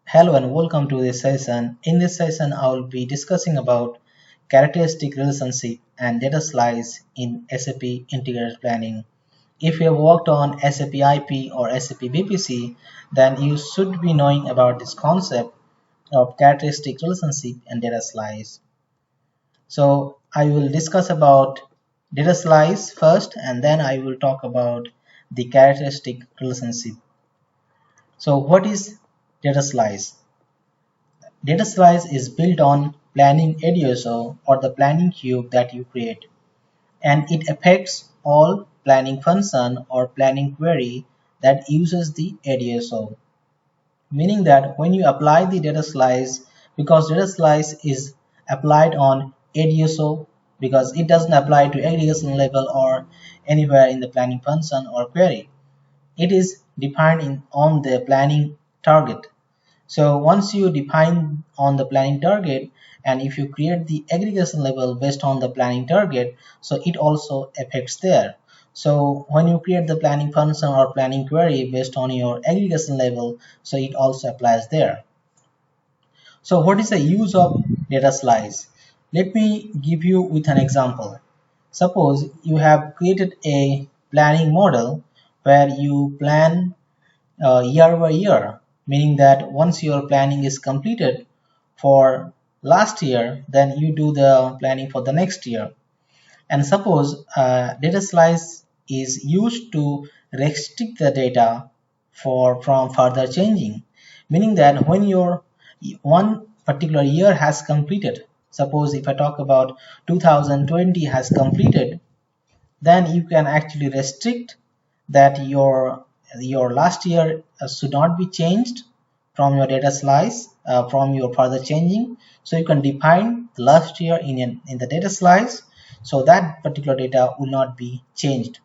Hello and welcome to this session. In this session, I will be discussing about characteristic relationship and data slice in SAP Integrated Planning. If you have worked on SAP IP or SAP BPC, then you should be knowing about this concept of characteristic relationship and data slice. So I will discuss about data slice first, and then I will talk about the characteristic relationship. So what is data slice? Data slice is built on planning ADSO or the planning cube that you create, and it affects all planning function or planning query that uses the ADSO. Meaning that when you apply the data slice, because data slice is applied on ADSO, because it doesn't apply to aggregation level or anywhere in the planning function or query. It is defined on the planning target. So once you define on the planning target, and if you create the aggregation level based on the planning target, so it also affects there. So when you create the planning function or planning query based on your aggregation level, so it also applies there. So what is the use of data slice? Let me give you with an example. Suppose you have created a planning model where you plan year by year, meaning that once your planning is completed for last year, then you do the planning for the next year. And suppose data slice is used to restrict the data from further changing, meaning that when your one particular year has completed, suppose if I talk about 2020 has completed, then you can actually restrict that your last year should not be changed from your data slice from your further changing. So you can define the last year in the data slice, so that particular data will not be changed.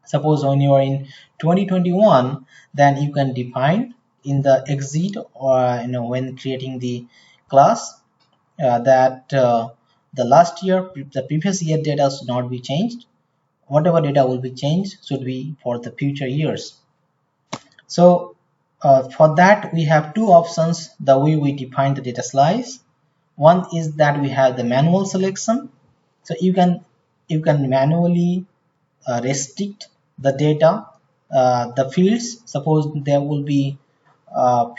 Suppose when you are in 2021, then you can define in the exit or when creating the class that the last year, the previous year data should not be changed. Whatever data will be changed should be for the future years. So for that we have two options the way we define the data slice. One is that we have the manual selection. So you can manually restrict the data, the fields. Suppose there will be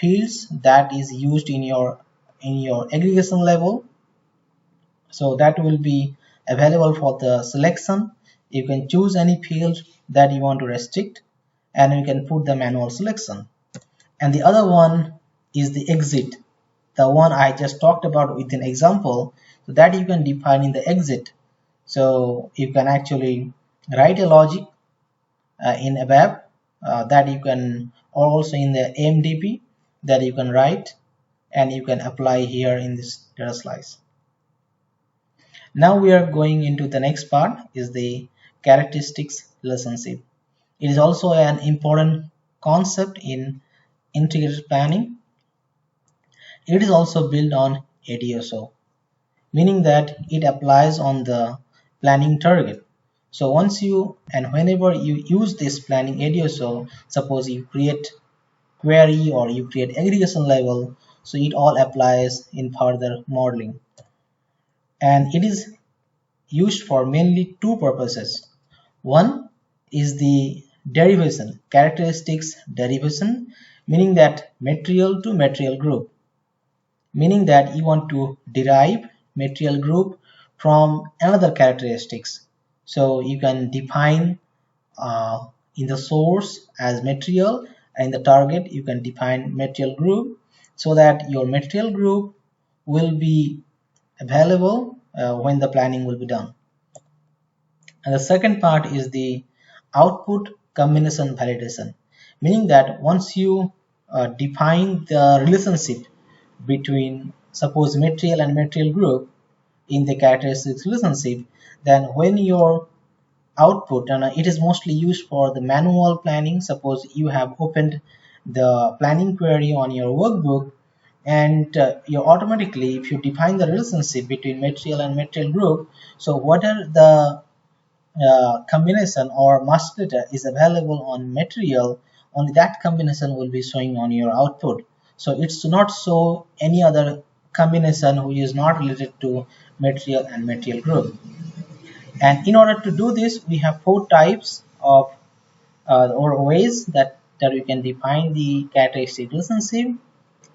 fields that is used in your aggregation level, so that will be available for the selection. You can choose any field that you want to restrict, and you can put the manual selection. And the other one is the exit, the one I just talked about with an example, so that you can define in the exit. So you can actually write a logic in ABAP that you can, or also in the AMDP that you can write, and you can apply here in this data slice. Now we are going into the next part, is the characteristics relationship. It is also an important concept in integrated planning. It is also built on ADSO, meaning that it applies on the planning target. So once you and whenever you use this planning ADSO, suppose you create query or you create aggregation level, so it all applies in further modeling. And it is used for mainly two purposes. One is the derivation, characteristics derivation, meaning that material to material group, meaning that you want to derive material group from another characteristics. So you can define in the source as material, and in the target you can define material group, so that your material group will be available when the planning will be done. And the second part is the output combination validation, meaning that once you define the relationship between, suppose, material and material group in the characteristics relationship, then when your output, and it is mostly used for the manual planning. Suppose you have opened the planning query on your workbook, and you automatically, if you define the relationship between material and material group, so whatever the combination or master data is available on material, only that combination will be showing on your output. So it's not show any other combination which is not related to material and material group. And in order to do this, we have four types of or ways that we can define the characteristic relationship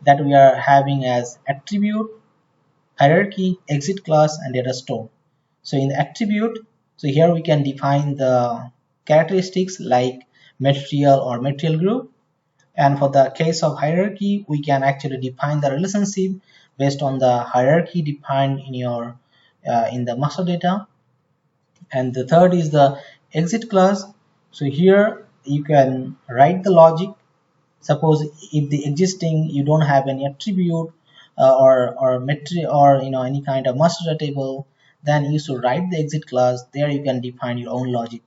that we are having as attribute, hierarchy, exit class, and data store. So in the attribute, so here we can define the characteristics like material or material group. And for the case of hierarchy, we can actually define the relationship based on the hierarchy defined in your in the master data. And the third is the exit class. So here you can write the logic. Suppose if the existing you don't have any attribute or metric or any kind of master data table, then you should write the exit class. There you can define your own logic.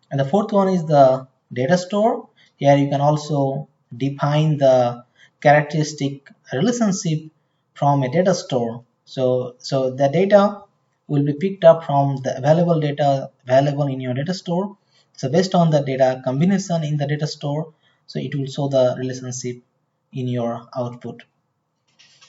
And the fourth one is the data store. Here you can also define the characteristic relationship from a data store. So the data will be picked up from the available data available in your data store. So based on the data combination in the data store, so it will show the relationship in your output.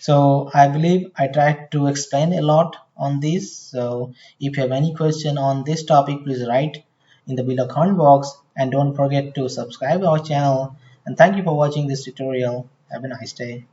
So I believe I tried to explain a lot on this. So if you have any question on this topic, please write in the below comment box, and don't forget to subscribe our channel. And thank you for watching this tutorial. Have a nice day.